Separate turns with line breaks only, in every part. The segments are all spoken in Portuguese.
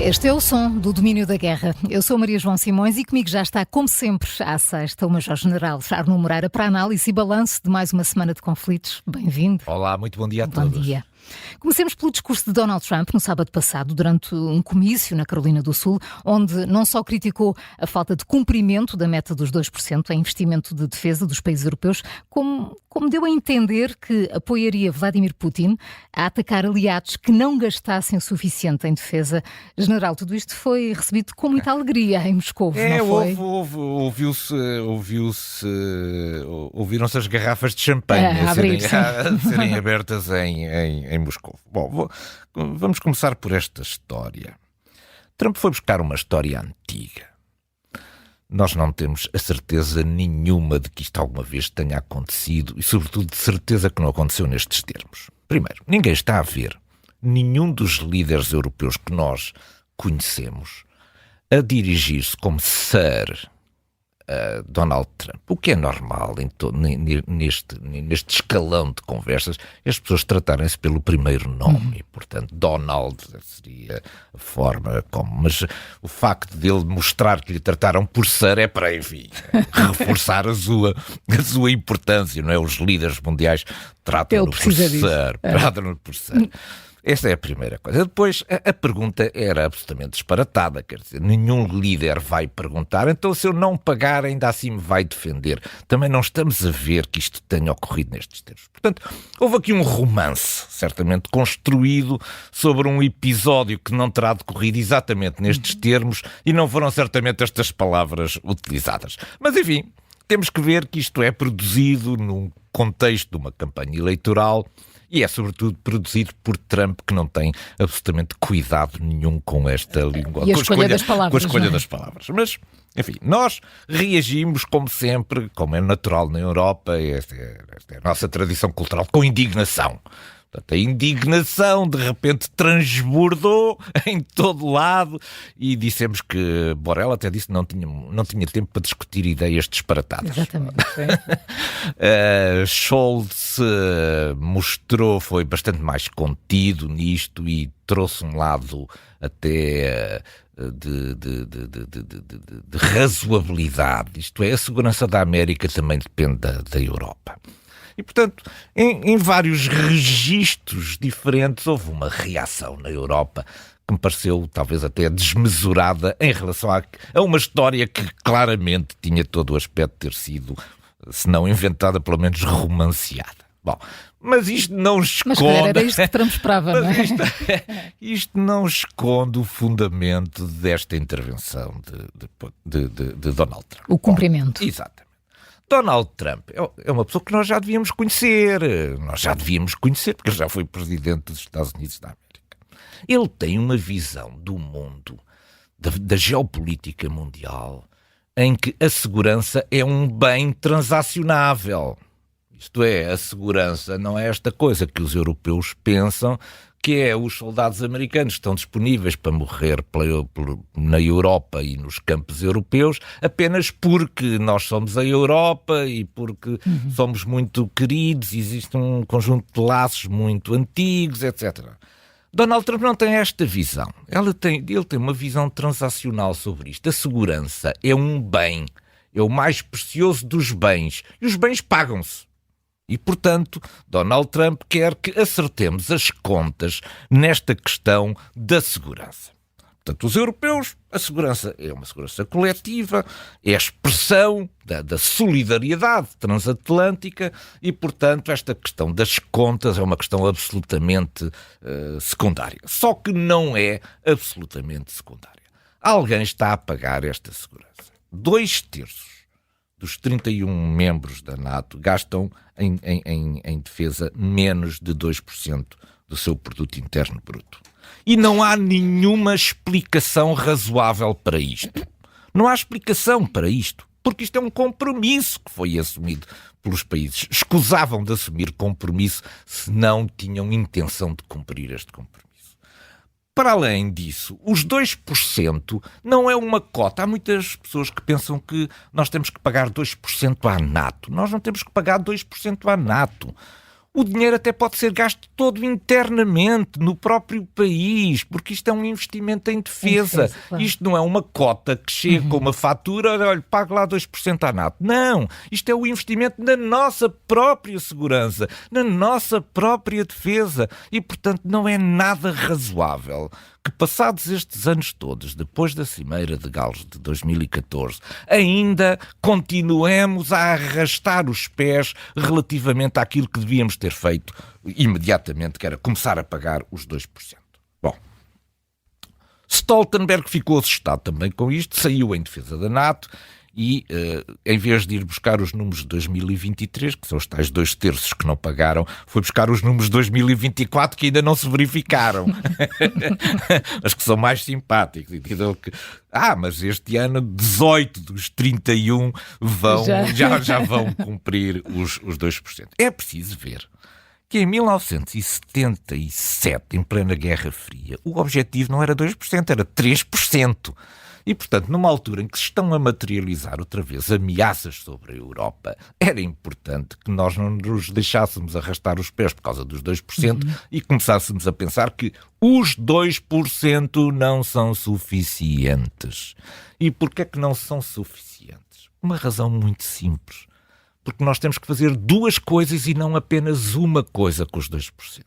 Este é o som do domínio da guerra. Eu sou Maria João Simões e comigo já está, como sempre, à sexta, o Major-General Arno Moreira para análise e balanço de mais uma semana de conflitos. Bem-vindo.
Olá, muito bom dia a todos.
Bom dia. Comecemos pelo discurso de Donald Trump no sábado passado, durante um comício na Carolina do Sul, onde não só criticou a falta de cumprimento da meta dos 2% em investimento de defesa dos países europeus, como deu a entender que apoiaria Vladimir Putin a atacar aliados que não gastassem o suficiente em defesa. General, tudo isto foi recebido com muita alegria em Moscou, não foi?
Ouviram-se as garrafas de champanhe a serem abertas em Moscou. Bom, vamos começar por esta história. Trump foi buscar uma história antiga. Nós não temos a certeza nenhuma de que isto alguma vez tenha acontecido e, sobretudo, de certeza que não aconteceu nestes termos. Primeiro, ninguém está a ver nenhum dos líderes europeus que nós conhecemos a dirigir-se como Sir Donald Trump. O que é normal neste escalão de conversas, as pessoas tratarem-se pelo primeiro nome. E, portanto, Donald seria a forma como... Mas o facto dele mostrar que lhe trataram por Sir é para, enfim, reforçar a sua importância, não é? Os líderes mundiais tratam-no por Sir. Tratam-no por Sir. Esta é a primeira coisa. Depois, a pergunta era absolutamente disparatada, quer dizer, nenhum líder vai perguntar, então se eu não pagar ainda assim me vai defender. Também não estamos a ver que isto tenha ocorrido nestes termos. Portanto, houve aqui um romance, certamente construído sobre um episódio que não terá decorrido exatamente nestes termos e não foram certamente estas palavras utilizadas. Mas, enfim, temos que ver que isto é produzido num contexto de uma campanha eleitoral. E é, sobretudo, produzido por Trump, que não tem absolutamente cuidado nenhum com esta língua.
E a escolha das palavras.
Com a escolha das palavras. Mas, enfim, nós reagimos, como sempre, como é natural na Europa, esta é a nossa tradição cultural, com indignação. Portanto, a indignação de repente transbordou em todo lado e dissemos que Borrell até disse que não tinha tempo para discutir ideias disparatadas.
Exatamente.
Scholz foi bastante mais contido nisto e trouxe um lado até de razoabilidade. Isto é, a segurança da América também depende da Europa. E, portanto, em vários registros diferentes, houve uma reação na Europa que me pareceu talvez até desmesurada em relação a uma história que claramente tinha todo o aspecto de ter sido, se não inventada, pelo menos romanceada. Bom, mas isto não esconde...
Mas era isto que Trump esperava, não é?
Isto não esconde o fundamento desta intervenção de Donald Trump.
O cumprimento.
Bom, exatamente. Donald Trump é uma pessoa que nós já devíamos conhecer. Porque ele já foi presidente dos Estados Unidos da América. Ele tem uma visão do mundo, da geopolítica mundial, em que a segurança é um bem transacionável. Isto é, a segurança não é esta coisa que os europeus pensam, que é os soldados americanos que estão disponíveis para morrer na Europa e nos campos europeus apenas porque nós somos a Europa e porque somos muito queridos, existe um conjunto de laços muito antigos, etc. Donald Trump não tem esta visão. Ele tem uma visão transacional sobre isto. A segurança é um bem, é o mais precioso dos bens e os bens pagam-se. E, portanto, Donald Trump quer que acertemos as contas nesta questão da segurança. Portanto, os europeus, a segurança é uma segurança coletiva, é a expressão da solidariedade transatlântica e, portanto, esta questão das contas é uma questão absolutamente secundária. Só que não é absolutamente secundária. Alguém está a pagar esta segurança. 2/3 dos 31 membros da NATO gastam em defesa menos de 2% do seu produto interno bruto. E não há nenhuma explicação razoável para isto. Não há explicação para isto, porque isto é um compromisso que foi assumido pelos países. Escusavam de assumir compromisso se não tinham intenção de cumprir este compromisso. Para além disso, os 2% não é uma cota. Há muitas pessoas que pensam que nós temos que pagar 2% à NATO. Nós não temos que pagar 2% à NATO. O dinheiro até pode ser gasto todo internamente, no próprio país, porque isto é um investimento em defesa.
Claro.
Isto não é uma cota que chega com uma fatura, olha, pague lá 2% à NATO. Não, isto é o investimento na nossa própria segurança, na nossa própria defesa. E, portanto, não é nada razoável que, passados estes anos todos, depois da Cimeira de Gales de 2014, ainda continuemos a arrastar os pés relativamente àquilo que devíamos ter feito imediatamente, que era começar a pagar os 2%. Bom, Stoltenberg ficou assustado também com isto, saiu em defesa da NATO e, em vez de ir buscar os números de 2023, que são os tais 2/3 que não pagaram, foi buscar os números de 2024 que ainda não se verificaram. Mas que são mais simpáticos. Mas este ano 18 dos 31 já vão cumprir os 2%. É preciso ver que em 1977, em plena Guerra Fria, o objetivo não era 2%, era 3%. E, portanto, numa altura em que se estão a materializar outra vez ameaças sobre a Europa, era importante que nós não nos deixássemos arrastar os pés por causa dos 2% e começássemos a pensar que os 2% não são suficientes. E porquê é que não são suficientes? Uma razão muito simples. Porque nós temos que fazer duas coisas e não apenas uma coisa com os 2%.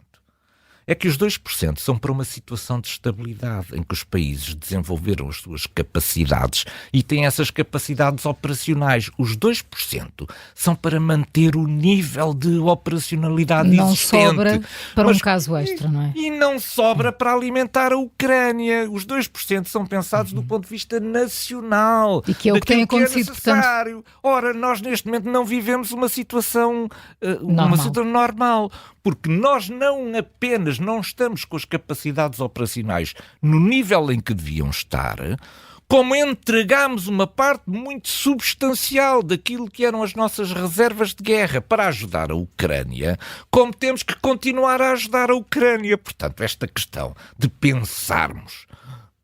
É que os 2% são para uma situação de estabilidade, em que os países desenvolveram as suas capacidades e têm essas capacidades operacionais. Os 2% são para manter o nível de operacionalidade
não
existente.
Não sobra para um caso extra, não é?
E não sobra para alimentar a Ucrânia. Os 2% são pensados do ponto de vista nacional.
E que é o que tem acontecido,
portanto. Ora, nós neste momento não vivemos uma situação normal. Porque nós não apenas não estamos com as capacidades operacionais no nível em que deviam estar, como entregamos uma parte muito substancial daquilo que eram as nossas reservas de guerra para ajudar a Ucrânia, como temos que continuar a ajudar a Ucrânia. Portanto, esta questão de pensarmos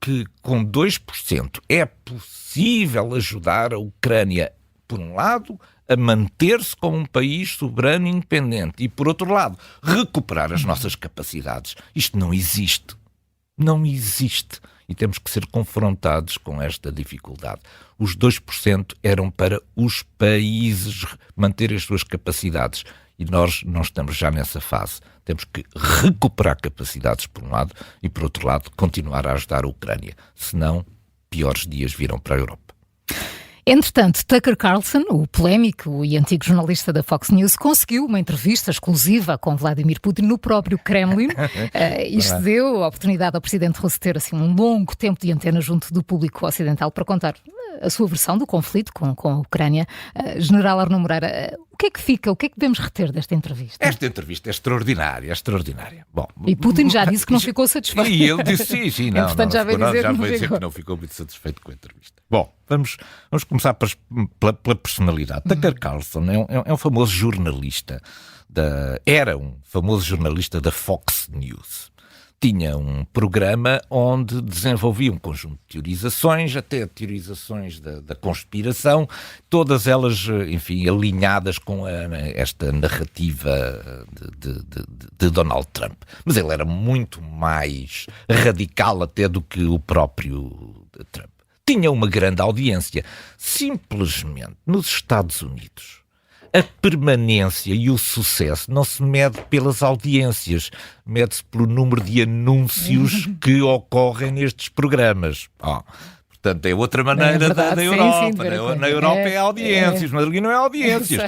que com 2% é possível ajudar a Ucrânia, por um lado, a manter-se como um país soberano e independente e, por outro lado, recuperar as nossas capacidades. Isto não existe. Não existe. E temos que ser confrontados com esta dificuldade. Os 2% eram para os países manterem as suas capacidades. E nós não estamos já nessa fase. Temos que recuperar capacidades, por um lado, e, por outro lado, continuar a ajudar a Ucrânia. Senão, piores dias virão para a Europa.
Entretanto, Tucker Carlson, o polémico e antigo jornalista da Fox News, conseguiu uma entrevista exclusiva com Vladimir Putin no próprio Kremlin. Isto deu a oportunidade ao presidente russo ter assim, um longo tempo de antena junto do público ocidental para contar a sua versão do conflito com a Ucrânia. General Arnaud Moreira, o que é que fica, o que é que devemos reter desta entrevista?
Esta entrevista é extraordinária, Bom,
e Putin já disse que não ficou satisfeito.
E ele disse sim, não.
Portanto, já veio dizer
que não ficou muito satisfeito com a entrevista. Bom, vamos começar pela personalidade. Tucker Carlson é um famoso jornalista, era um famoso jornalista da Fox News. Tinha um programa onde desenvolvia um conjunto de teorizações, até teorizações da conspiração, todas elas, enfim, alinhadas com esta narrativa de Donald Trump. Mas ele era muito mais radical até do que o próprio Trump. Tinha uma grande audiência. Simplesmente, nos Estados Unidos, a permanência e o sucesso não se mede pelas audiências, mede-se pelo número de anúncios que ocorrem nestes programas. Portanto, é outra maneira da Europa. Na Europa é audiências, mas ali não é audiências.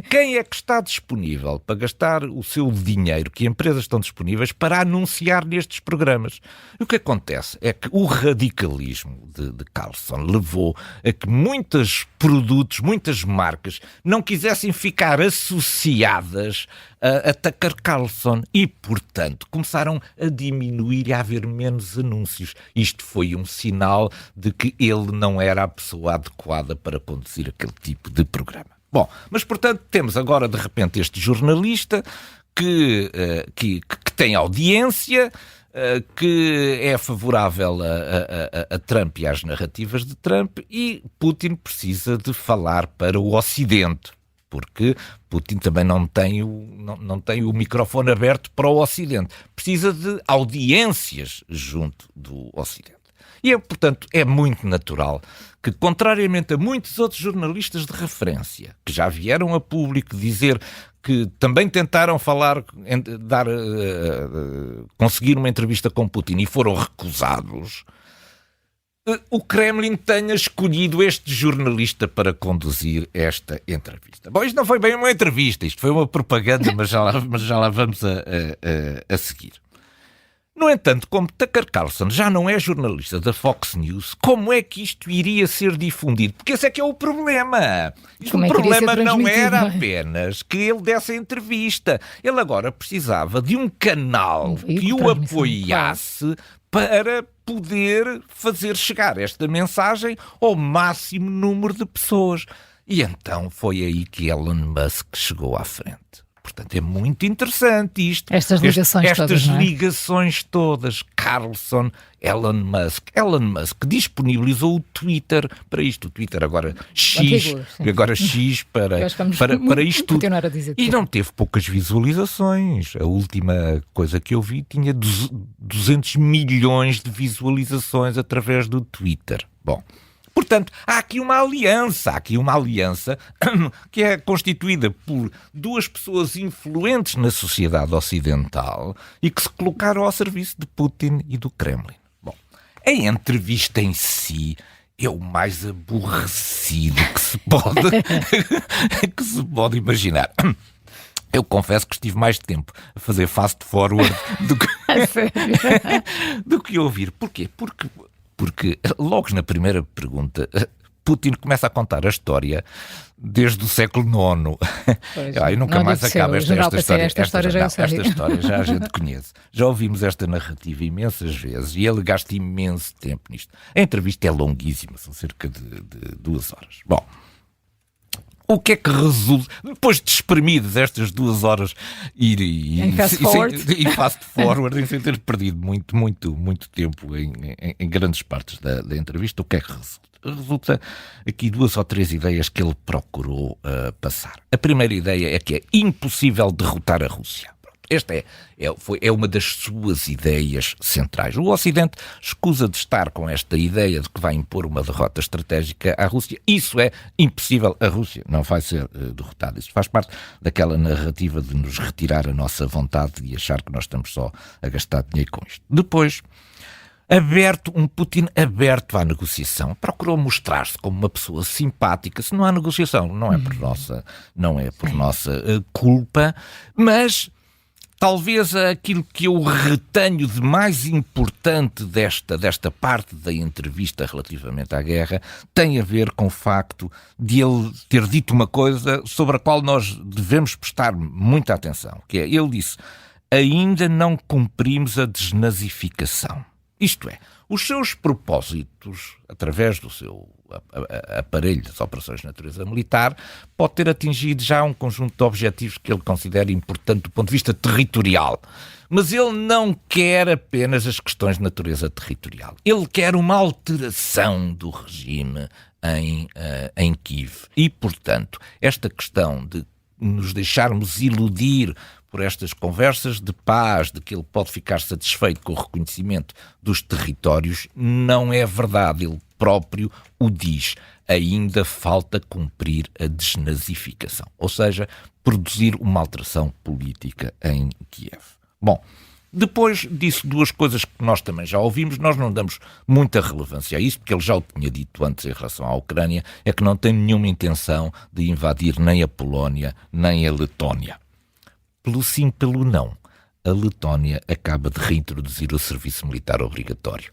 Quem é que está disponível para gastar o seu dinheiro, que empresas estão disponíveis, para anunciar nestes programas? E o que acontece é que o radicalismo de Carlson levou a que muitos produtos, muitas marcas, não quisessem ficar associadas a Tucker Carlson e, portanto, começaram a diminuir e a haver menos anúncios. Isto foi um sinal de que ele não era a pessoa adequada para conduzir aquele tipo de programa. Bom, mas, portanto, temos agora, de repente, este jornalista que tem audiência, que é favorável a Trump e às narrativas de Trump, e Putin precisa de falar para o Ocidente. porque Putin também não tem o microfone aberto para o Ocidente. Precisa de audiências junto do Ocidente. E, portanto, é muito natural que, contrariamente a muitos outros jornalistas de referência, que já vieram a público dizer que também tentaram conseguir uma entrevista com Putin e foram recusados, o Kremlin tenha escolhido este jornalista para conduzir esta entrevista. Bom, isto não foi bem uma entrevista, isto foi uma propaganda, mas já lá vamos a seguir. No entanto, como Tucker Carlson já não é jornalista da Fox News, como é que isto iria ser difundido? Porque esse é que é o problema. O problema não era apenas que ele desse a entrevista. Ele agora precisava de um canal que o apoiasse para poder fazer chegar esta mensagem ao máximo número de pessoas. E então foi aí que Elon Musk chegou à frente. Portanto, é muito interessante isto.
Estas
ligações todas. Carlson, Elon Musk. Elon Musk disponibilizou o Twitter para isto. O Twitter agora X para isto tudo. E não teve poucas visualizações. A última coisa que eu vi tinha 200 milhões de visualizações através do Twitter. Bom, portanto, há aqui uma aliança que é constituída por duas pessoas influentes na sociedade ocidental e que se colocaram ao serviço de Putin e do Kremlin. Bom, a entrevista em si é o mais aborrecido que se pode imaginar. Eu confesso que estive mais tempo a fazer fast forward do que ouvir. Porquê? Porque logo na primeira pergunta, Putin começa a contar a história desde o século IX. E nunca mais acaba esta história. Esta história já a gente conhece. Já ouvimos esta narrativa imensas vezes e ele gasta imenso tempo nisto. A entrevista é longuíssima, são cerca de 2 horas. Bom, o que é que resulta, depois de espremidas estas 2 horas e fast forward, sem ter perdido muito tempo em grandes partes da entrevista, o que é que resulta? Resulta aqui 2 ou 3 ideias que ele procurou passar. A primeira ideia é que é impossível derrotar a Rússia. Esta é uma das suas ideias centrais. O Ocidente escusa de estar com esta ideia de que vai impor uma derrota estratégica à Rússia. Isso é impossível. A Rússia não vai ser derrotada. Isso faz parte daquela narrativa de nos retirar a nossa vontade e achar que nós estamos só a gastar dinheiro com isto. Depois, um Putin aberto à negociação. Procurou mostrar-se como uma pessoa simpática. Se não há negociação, não é por nossa culpa, mas talvez aquilo que eu retenho de mais importante desta parte da entrevista relativamente à guerra tem a ver com o facto de ele ter dito uma coisa sobre a qual nós devemos prestar muita atenção, que é, ele disse, ainda não cumprimos a desnazificação. Isto é, os seus propósitos, através do seu aparelho das operações de natureza militar, pode ter atingido já um conjunto de objetivos que ele considera importante do ponto de vista territorial. Mas ele não quer apenas as questões de natureza territorial. Ele quer uma alteração do regime em Kiev. E, portanto, esta questão de nos deixarmos iludir por estas conversas de paz, de que ele pode ficar satisfeito com o reconhecimento dos territórios, não é verdade. Ele próprio o diz. Ainda falta cumprir a desnazificação, ou seja, produzir uma alteração política em Kiev. Bom, depois disso, 2 coisas que nós também já ouvimos, nós não damos muita relevância a isso, porque ele já o tinha dito antes em relação à Ucrânia, é que não tem nenhuma intenção de invadir nem a Polónia, nem a Letónia. Pelo sim, pelo não. A Letónia acaba de reintroduzir o serviço militar obrigatório.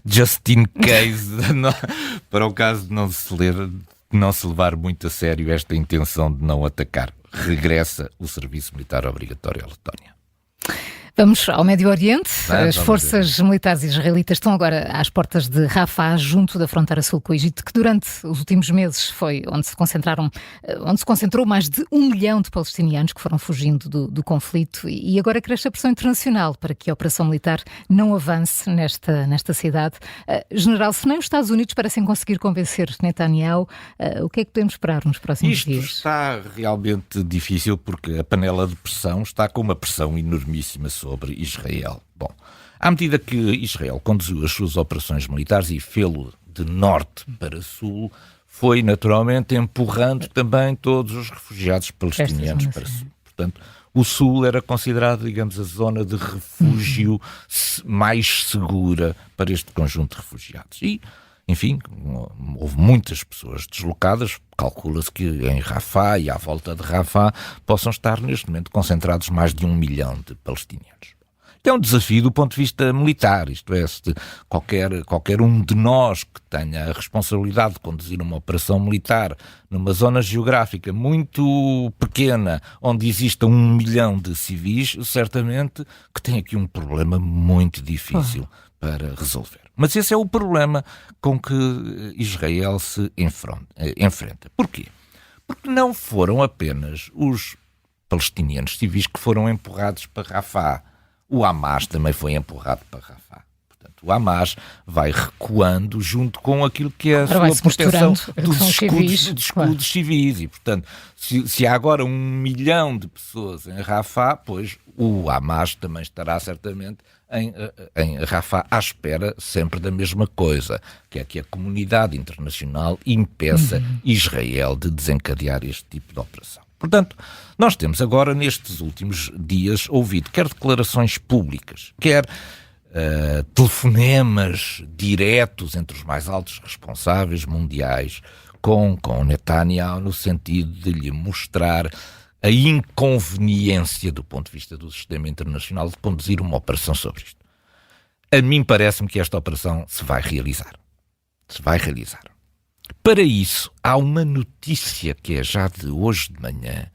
Just in case, para o caso de não se levar muito a sério esta intenção de não atacar. Regressa o serviço militar obrigatório à Letónia.
Vamos ao Médio Oriente.
Vamos
As forças militares israelitas estão agora às portas de Rafah, junto da fronteira sul com o Egito, que durante os últimos meses foi onde se concentrou mais de 1 milhão de palestinianos que foram fugindo do conflito, e agora cresce a pressão internacional para que a operação militar não avance nesta cidade. General, se nem os Estados Unidos parecem conseguir convencer Netanyahu, o que é que podemos esperar nos próximos dias?
Isto está realmente difícil porque a panela de pressão está com uma pressão enormíssima sobre Israel. Bom, à medida que Israel conduziu as suas operações militares e fê-lo de norte para sul, foi naturalmente empurrando também todos os refugiados palestinianos para sul. Portanto, o sul era considerado, digamos, a zona de refúgio mais segura para este conjunto de refugiados. E, enfim, houve muitas pessoas deslocadas. Calcula-se que em Rafah e à volta de Rafah possam estar neste momento concentrados mais de 1 milhão de palestinianos. É um desafio do ponto de vista militar, isto é, se qualquer um de nós que tenha a responsabilidade de conduzir uma operação militar numa zona geográfica muito pequena, onde exista 1 milhão de civis, certamente que tem aqui um problema muito difícil para resolver. Mas esse é o problema com que Israel se enfrenta. Porquê? Porque não foram apenas os palestinianos civis que foram empurrados para Rafah. O Hamas também foi empurrado para Rafah. Portanto, o Hamas vai recuando junto com aquilo que é a sua proteção dos escudos civis. E, portanto, se há agora 1 milhão de pessoas em Rafah, pois o Hamas também estará certamente em Rafah à espera sempre da mesma coisa, que é que a comunidade internacional impeça Israel de desencadear este tipo de operação. Portanto, nós temos agora, nestes últimos dias, ouvido quer declarações públicas, quer telefonemas diretos entre os mais altos responsáveis mundiais com Netanyahu, no sentido de lhe mostrar a inconveniência do ponto de vista do sistema internacional de conduzir uma operação sobre isto. A mim parece-me que esta operação se vai realizar. Para isso, há uma notícia que é já de hoje de manhã,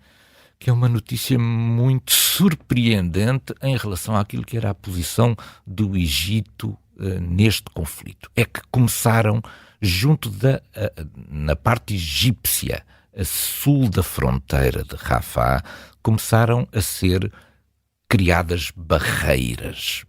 que é uma notícia muito surpreendente em relação àquilo que era a posição do Egito neste conflito. É que começaram, na parte egípcia, a sul da fronteira de Rafah, começaram a ser criadas barreiras,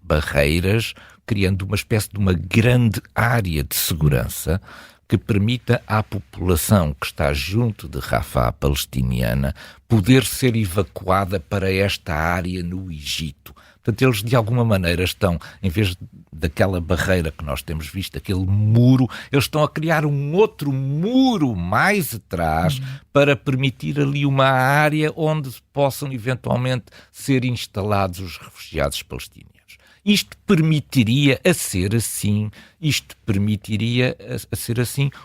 criando uma espécie de uma grande área de segurança que permita à população que está junto de Rafah palestiniana poder ser evacuada para esta área no Egito. Portanto, eles de alguma maneira estão, em vez daquela barreira que nós temos visto, aquele muro, eles estão a criar um outro muro mais atrás para permitir ali uma área onde possam eventualmente ser instalados os refugiados palestinianos. Isto permitiria a ser assim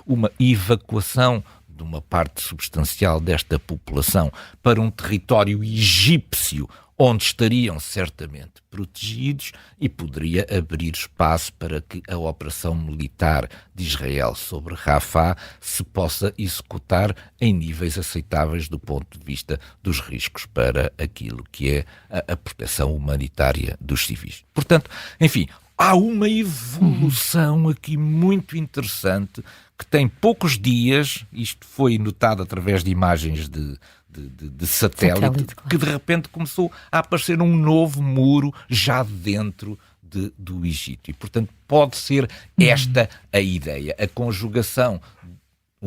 uma evacuação de uma parte substancial desta população para um território egípcio onde estariam certamente protegidos e poderia abrir espaço para que a operação militar de Israel sobre Rafah se possa executar em níveis aceitáveis do ponto de vista dos riscos para aquilo que é a proteção humanitária dos civis. Portanto, enfim, há uma evolução aqui muito interessante que tem poucos dias, isto foi notado através de imagens de satélite, que de repente começou a aparecer um novo muro já dentro do Egito. E, portanto, pode ser esta a ideia, a conjugação,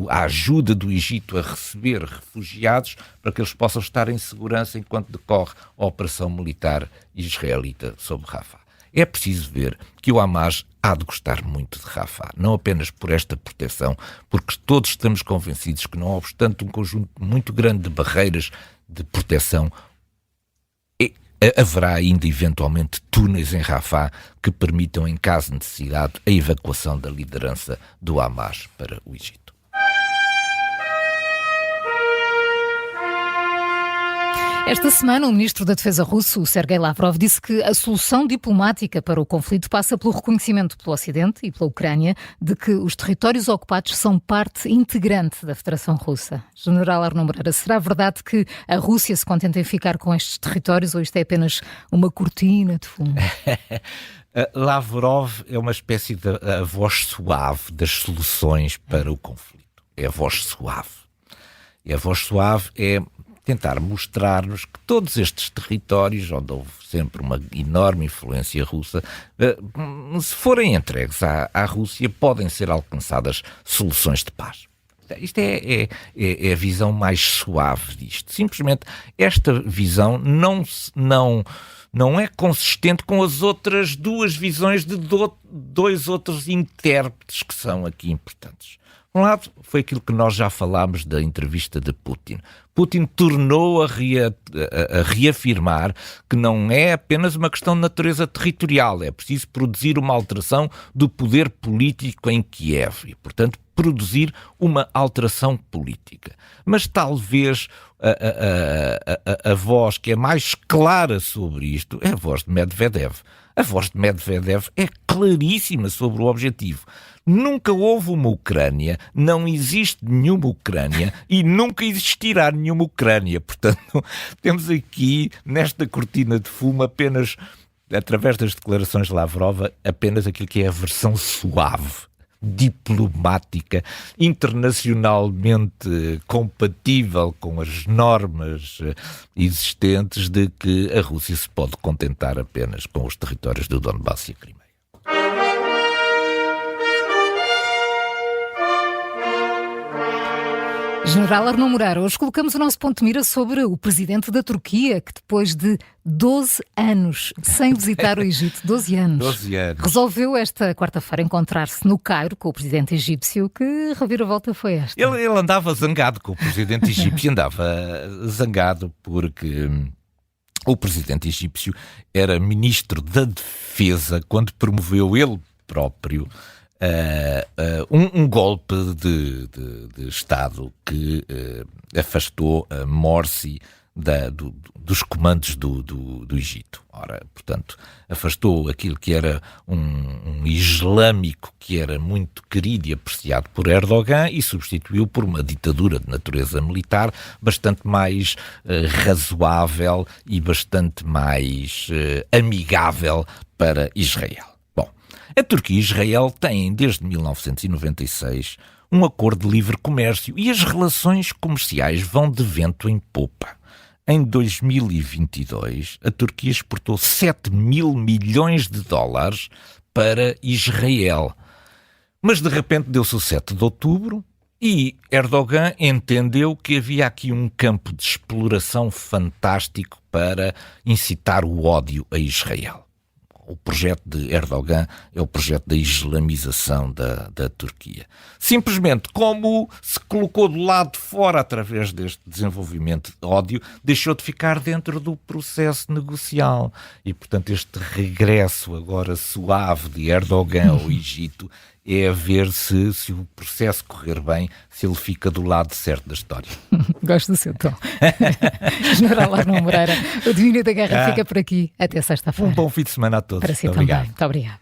a ajuda do Egito a receber refugiados para que eles possam estar em segurança enquanto decorre a operação militar israelita sobre Rafah. É preciso ver que o Hamas há de gostar muito de Rafah, não apenas por esta proteção, porque todos estamos convencidos que, não obstante um conjunto muito grande de barreiras de proteção, haverá ainda eventualmente túneis em Rafah que permitam, em caso de necessidade, a evacuação da liderança do Hamas para o Egito.
Esta semana, o ministro da Defesa russo, Sergei Lavrov, disse que a solução diplomática para o conflito passa pelo reconhecimento pelo Ocidente e pela Ucrânia de que os territórios ocupados são parte integrante da Federação Russa. General Arnaud Moreira, será verdade que a Rússia se contenta em ficar com estes territórios ou isto é apenas uma cortina de fumo?
Lavrov é uma espécie de a voz suave das soluções para o conflito. É a voz suave. E a voz suave é tentar mostrar-nos que todos estes territórios, onde houve sempre uma enorme influência russa, se forem entregues à Rússia, podem ser alcançadas soluções de paz. Isto é a visão mais suave disto. Simplesmente esta visão não é consistente com as outras duas visões de dois outros intérpretes que são aqui importantes. Por um lado, foi aquilo que nós já falámos da entrevista de Putin. Putin tornou a reafirmar que não é apenas uma questão de natureza territorial, é preciso produzir uma alteração do poder político em Kiev e, portanto, produzir uma alteração política. Mas talvez a voz que é mais clara sobre isto é a voz de Medvedev. A voz de Medvedev é claríssima sobre o objetivo. Nunca houve uma Ucrânia, não existe nenhuma Ucrânia e nunca existirá nenhuma Ucrânia. Portanto, temos aqui, nesta cortina de fumo, apenas, através das declarações de Lavrov, apenas aquilo que é a versão suave, diplomática, internacionalmente compatível com as normas existentes de que a Rússia se pode contentar apenas com os territórios do Donbass e a Crimeia.
General Arnaud Moreira, hoje colocamos o nosso ponto de mira sobre o presidente da Turquia, que depois de 12 anos sem visitar o Egito, 12 anos, resolveu esta quarta-feira encontrar-se no Cairo com o presidente egípcio. Que reviravolta foi esta?
Ele andava zangado com o presidente egípcio, andava zangado porque o presidente egípcio era ministro da Defesa quando promoveu ele próprio um golpe de Estado que afastou Morsi dos comandos do Egito. Ora, portanto, afastou aquilo que era um islâmico que era muito querido e apreciado por Erdogan e substituiu por uma ditadura de natureza militar bastante mais razoável e bastante mais amigável para Israel. A Turquia e Israel têm, desde 1996, um acordo de livre comércio e as relações comerciais vão de vento em popa. Em 2022, a Turquia exportou 7 mil milhões de dólares para Israel. Mas, de repente, deu-se o 7 de outubro e Erdogan entendeu que havia aqui um campo de exploração fantástico para incitar o ódio a Israel. O projeto de Erdogan é o projeto da islamização da Turquia. Simplesmente, como se colocou do lado de fora através deste desenvolvimento de ódio, deixou de ficar dentro do processo negocial. E, portanto, este regresso agora suave de Erdogan ao Egito é a ver se o processo correr bem, se ele fica do lado certo da história.
Gosto do seu tom. General Arnaud Moreira, o Domínio da Guerra fica por aqui. Até sexta-feira.
Um bom fim de semana a todos.
Para si
Muito
também.
obrigado.
Muito obrigado.